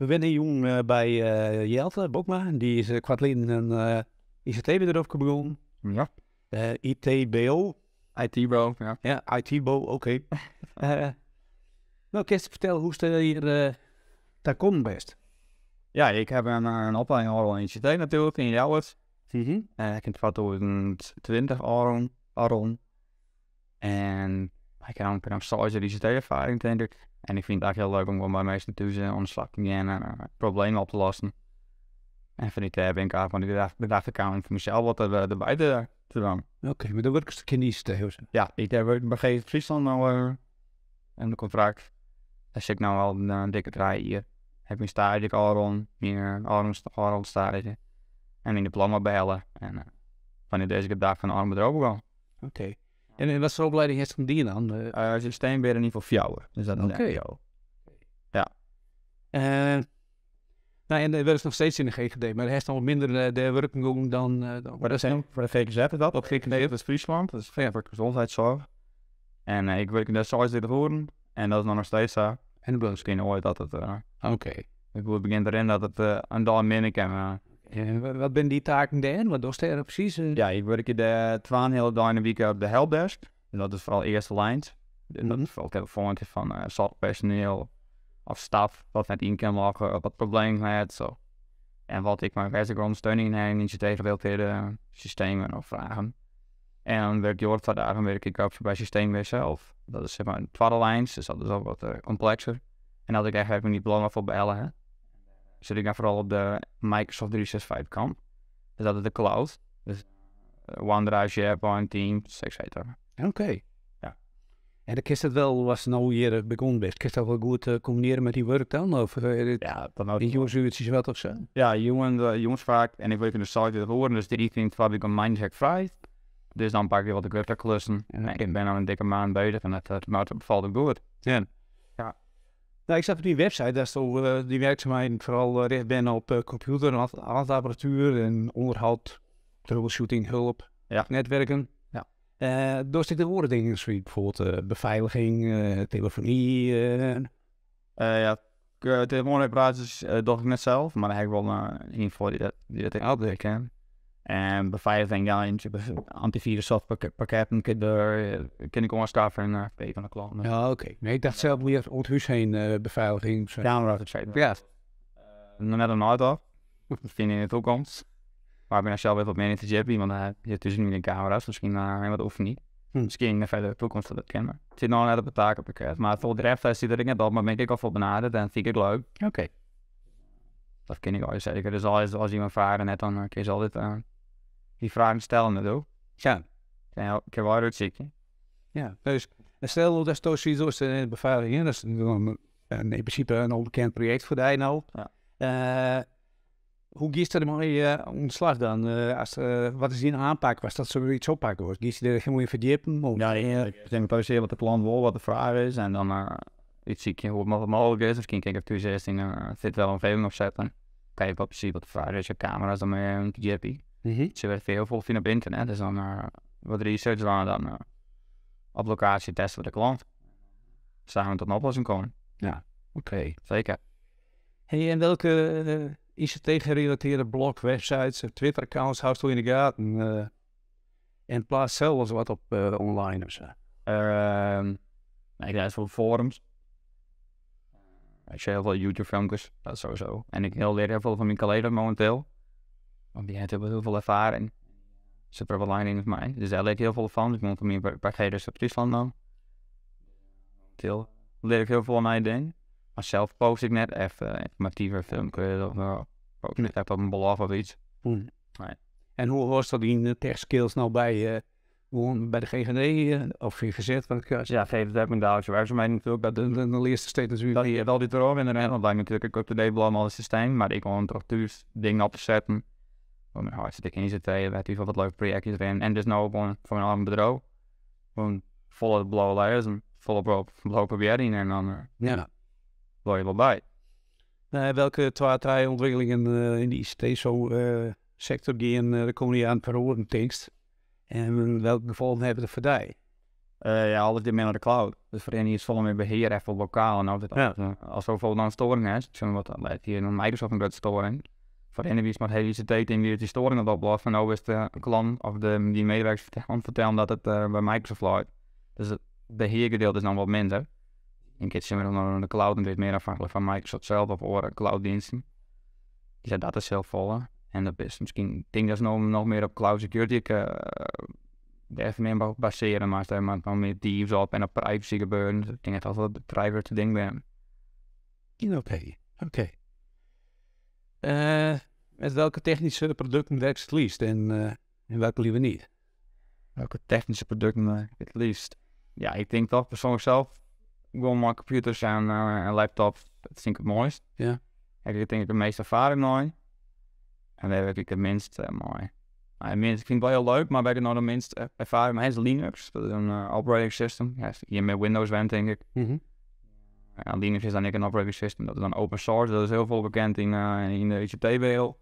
We zijn jong bij Jelte Bokma. Die is kwartleden een ICT-bedrijf begonnen. Ja. ITBO. IT-bro, ja. Ja, ITBO, oké. Nou, kun je vertellen hoe je hier daar komt best? Ja, ik heb een opleiding al in ICT natuurlijk, in Jouwert. Ik in 2020 Aron. En ik heb een stage ICT-ervaring, denk ik. En ik vind het eigenlijk heel leuk om gewoon bij mensen tussen aan de slag te gaan en problemen op te lossen. En van die ben ik eigenlijk de dagverkamer voor mezelf wat erbij te doen. Oké, maar dan word ik een stukje niet te heel. Ja, ik heb bij Friesland nou en de contract. Daar zit ik nou al een dikke draai hier. Heb mijn stage al rond, Aron stage. En in de diploma bellen. En wanneer deze dag van arm bedrijf gaan. Oké. En wat voor opleiding heeft van die dan? Systeembeheer in ieder geval fjouwen. Dus dat is Oké. Ja. Nou, en we is nog steeds in de GGD, maar hij heeft nog minder de werking dan... Maar dat zijn voor de GGZ is dat. Op GGD dat is Friesland. Dat is voor gezondheidszorg. En ik werk in de zorg te horen. En dat is nog steeds zo. En de Misschien ooit dat het... Oké. Ik wil beginnen erin dat het een dag minder kan. En wat zijn die taken daar? Wat doe je daar precies? Ja, ik werk de 2 hele dagen in de week op de helpdesk. En dat is vooral eerste lijn. Dat is vooral telefoontjes van zorgpersoneel of staf wat net in kan loggen, wat problemen heeft. Zo. En wat ik mijn werkelijke ondersteuning in ICT-gerelateerde systemen of vragen. En dan werk ik voor dagen werk ik ook bij systeembeheer zelf. Dat is zeg maar een tweede lijn, dus dat is ook wat complexer. En dat ik eigenlijk niet belangrijk voor bellen. Hè. Zit ik dan vooral op de Microsoft 365 kant. Dus dat is de cloud. Dus OneDrive, SharePoint, Teams, etc. Oké. Ja. En dan kist het wel, was nou hier begonnen best, kist dat wel goed combineren met die werk dan? Of Ja, dan ook. die jongensuurtjes wat of zo? Ja, jongens vaak. En ik werk in de site te horen, dus die vindt wat ik een mindhack vrij. Dus dan pak ik wat de klussen. Ja. En ik ben al een dikke maand bezig en dat bevalt ook goed. Ja. Ja. Nou, ik zag op die website, daar stond die werkzaamheden vooral richt ben op computer, apparatuur en onderhoud, troubleshooting, hulp, netwerken. Ja. Door de woorden zoals bijvoorbeeld beveiliging, telefonie. Ja, telefoonreparaties doe ik net zelf, maar dan heb ik wel een info die dat ik ken. En beveiliging, ja, antivirus softwarepakketten kan ik onderschaffen en van de klanten. Ja, oké. Nee, ik dacht zelf meer om het huis heen beveiliging. Camera's, etc. Ja. Net een auto, misschien in de toekomst. Maar ik ben er zelf even wat meer in te jappen, want je hebt dus niet in camera's, misschien wat oefening. Misschien verder de toekomst dat kennen. Het zit nog net op het takenpakket, maar voor de rest zit er niet op, maar ben ik al voor benaderd en vind ik het leuk. Oké. Dat ken ik al zeker. Dus als iemand vragen net, dan kun je altijd die vragen stellen natuurlijk. Ja. Ja, ik heb wel uitzichtje. Ja, dus stel dat is zoals de beveiliging, dat is in principe een onbekend project voor die nou. Ja. Hoe kiest er maar ontslag dan? Wat is die aanpak? Was dat zoiets oppakken? Of kiest je er helemaal in verdiepen? Of? Ja, ik denk precies wat de klant wil, wat de vraag is en dan iets zie je hoe het mogelijk is. Misschien kijk ik op 2016 zit wel een omgeving opzetten. Kijk wat precies wat de vraag is, je camera's dan mee een JP. Ze werden heel veel vinden op internet, dus dan wat research dan op locatie testen we de klant. Samen tot een oplossing komen. Ja, oké. Zeker. Hey, en welke ICT-gerelateerde blog, websites, Twitter-accounts houdt je in de gaten? En plaats zelfs wat op online of zo? Ik lees veel forums. Ik zie heel veel YouTube-filmpjes, dat sowieso. En ik leer heel veel van mijn collega's momenteel. Want die hebben heel veel ervaring. Super belangrijk voor mij. Dus daar leer ik heel veel van. Ik moet van mijn partijers op Friesland dan. Momenteel leer ik heel veel aan mijn ding. Maar zelf post ik net even informatieve filmpjes of post ik net op een blog of iets. Nee. En hoe hoort dat in tech skills nou bij de GGD of weer gezet? Ja, geef het mijn dagelijkse werkzaamheden natuurlijk. Dat de eerste steeds natuurlijk. Dat wel dit erover in de rest, want wij natuurlijk ook up-to-date blijven al het systeem. Maar ik wil toch thuis dingen op te zetten. Om mijn hartstikke in ICT, weet je wat leuke projectjes erin. En dus nou gewoon voor een ander bedrijf. Gewoon volle blauwe lijst en volle blauwe proberen en dan ja. wil je wel bij. Welke twee ontwikkelingen in de ICT sector gaan de komende jaren per oren tekst? En welke gevolgen hebben het voor die? Ja, alles dit meer naar de cloud. Dus voor hen is vol meer beheer even lokaal. En als er bijvoorbeeld een storing is, zullen we wat hier een Microsoft een grote storing. Voor hen is maar heel ICT die die storing op oplost. En nu is de klant of die medewerkers vertellen dat het bij Microsoft loopt. Dus het beheergedeelte is dan wat minder. En keer zijn we dan naar de cloud en dit meer afhankelijk van Microsoft zelf of andere clouddiensten. Dus dat is heel vol. En dat is misschien, ik denk dat ze nog meer op cloud security even meer baseren, maar ze hebben dan meer teams op en op privacy gebeuren. Dus ik denk dat dat het bedrijf ding ben. Oké. Met welke technische producten werkt het liefst en welke liever niet? Welke technische producten het liefst? Ja, ik denk toch persoonlijk zelf gewoon maar computers en laptops, dat vind ik het mooist. Ja. Ik denk ik de meeste ervaring mee. En daar heb ik het minst mooi. Ik vind het wel heel leuk, maar bij de minst ervaring mee is Linux. Dat is een operating system. Ja, hier met Windows went, denk ik. Ja, Linux is dan een operating system. Dat is dan open source. Dat is heel veel bekend in de ICT-wereld.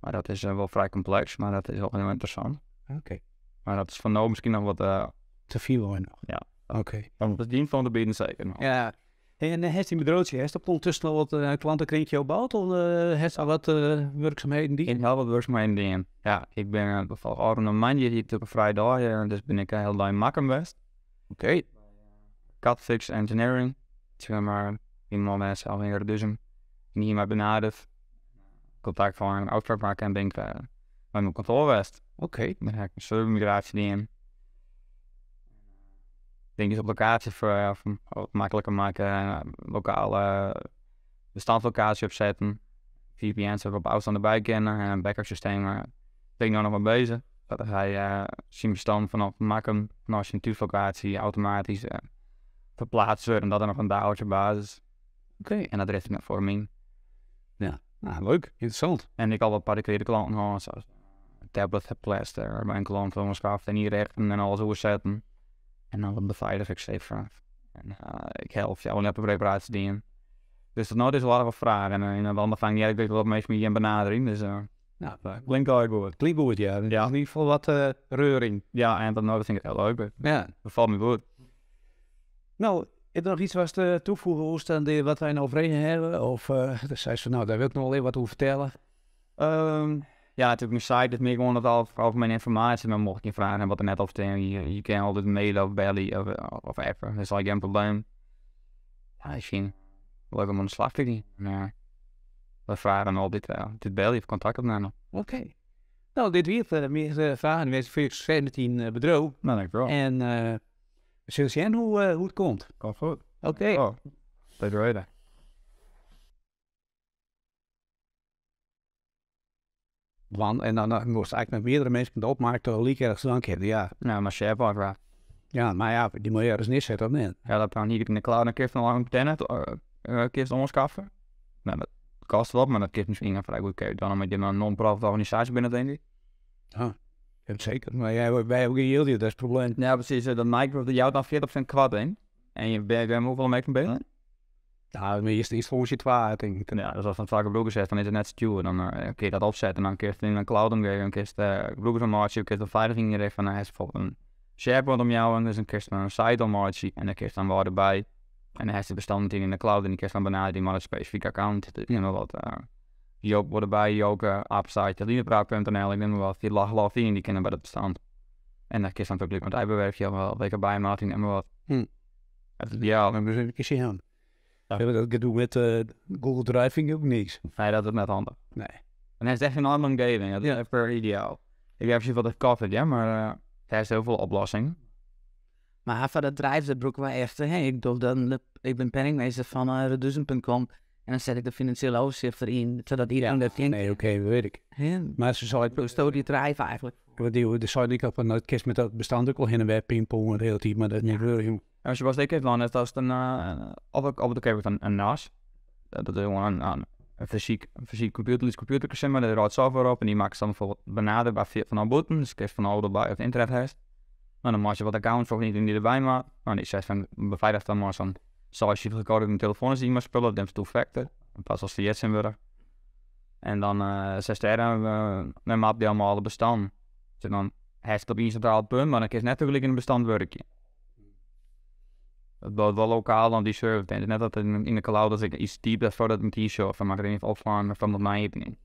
Maar dat is wel vrij complex, maar dat is wel heel interessant. Oké. Maar dat is van nou misschien nog wat... te veel nog. Ja. Oké. Dat is dient van de bieden zeker nog. Ja. En heeft die bedrootje, heeft dat ondertussen al wat klantenkringetje opgebouwd? Of heeft al wat werkzaamheden die? Ik heb wel wat werkzaamheden die. Ja, ik ben bijvoorbeeld een maandje hier op een vrijdag, dus ben ik heel dag in Makkum geweest. Oké. Catfix Engineering. Zeg maar, iemand mensen al in Reduzum. En hier maar benaderd. Contact van een afspraak maken en ben ik bij mijn kantoor geweest. Oké. Dan heb ik een servermigratie in. Dingetjes op locatie voor makkelijker maken, lokale bestandslocatie opzetten, VPN's op afstand erbij kennen en een backup systeem. Ben ik nou nog mee bezig. Dat hij zijn bestand vanaf maken naar zijn thuislocatie automatisch verplaatsen en dat dan nog een dagelijkse basis. Oké. En dat richt ik met vorming. Ja, leuk, interessant. En ik al wat particuliere klanten gehad, zoals een tablet geplaatst, bij een klant van mijn schaf en hier rechten en alles overzetten. En dan op de veilig ik safe. En ik help jou net op reparatie dingen. Dus dat is wel wat vragen. En in een ander vang jij wel meest met je benadering. Dus klinkt al goed. Klinkt goed, ja. In ieder geval wat reuring. Ja, en dat vind ik heel leuk. Ja. Dat valt me goed. Nou, is er nog iets wat toevoegen hoest aan wat wij nou overheen hebben? Of dan zei ze van, nou, daar wil ik nog wel even wat over vertellen. Ja, natuurlijk mijn site is meer gewoon dat over mijn informatie. Maar mocht je vragen wat er net op staan, je kan altijd mailen of bellen of appen. Dat is al geen probleem. Ja, ik vind leuk om aan de slag te gaan. We vragen al dit bellen of contact opnemen. Oké. Nou, dit weer meer vragen. We hebben 17 bedrijven. Nou, dankjewel. En we zullen zien hoe het komt. Komt goed. Oké. Oh, dat weten. Want, en dan moest eigenlijk met meerdere mensen de opmaken toch liek ergens dank hebben. Ja. Nou, maar SharePoint vraagt. Ja, maar ja, die moet je ergens neerzetten of niet? Ja, dat kan hier in de cloud een keer van een internet, een keer omschaffen. Nou, dat kost wat, maar dat is misschien een vrij goed keer. Dan met je een non-profit organisatie binnen, denk ik. Ja, zeker. Maar wij hebben geen yield, dat is het probleem. Ja, precies. Dat Microsoft die jou dan 40% kwad in. En je bent hoeveel mee kan bellen? Nou, maar eerst gewoon zit waar, denk ik. Ja, dus als van het vaker broekers zegt, dan is het net steward. Dan kun je dat opzetten en dan kun je het in een cloud omgeven. Dan kun je de broekers ommaatje, dan kun je de beveiliging inrichten van hij is bijvoorbeeld een SharePoint om jou en dus dan kun je een site ommaatje en dan kun je dan wel erbij. En dan heeft de bestand in de cloud en die kun je dan benaderen maar een specifiek account. Ik neem maar wat. Joop wordt erbij, Joke, appsite, linepraat.nl, ik neem maar wat. Die log in, die kennen bij het bestand. En dan kun je dan natuurlijk met uitbewerkje wel een bij maat, ik neem maar wat. Ja, dan moet je een keer zien. We hebben dat gedoe met Google Drive vind ik ook niks. Nee, dat is net handig. Nee. En hij is echt een andere omgeving, dat is echt per ideaal. Ik heb precies wat het kost, ja, maar er is heel veel oplossingen. Maar voor dat drive, dat broeken wij echt. Ik ben penningmeester van Reduzum.com en dan zet ik de financiële overzicht erin, zodat iedereen dat kent. Nee, oké, dat weet ik. Maar ze zal ik Zo die drive eigenlijk. de site ik op een kist met dat bestand ook al heen en weer pingpongen de hele tijd, maar dat is niet heel. Als je was ik even dan, dat is dan op de keer een NAS. Dat is gewoon een fysiek computer, maar daar rijdt software op en die maakt dan bijvoorbeeld benaderbaar van een button, dus ik heb van oude bij of internet heeft. Maar dan maak je wat accounts of niet in die erbij maakt. Maar die zegt van beveiligd dan maar zo'n zoals je gecode in de telefoon zien maar spullen, dan two-factor. Pas als die jetzt in worden. En dan zegt hij dan maakt die allemaal alle bestand. Dus dan heeft het op een centraal punt, maar dan kun je net tegelijk in een bestand werken. Het wordt wel lokaal dan die server. Het is net dat in de cloud als ik iets type, voordat ik een t-shirt van mag ik even opslaan van mijn even in.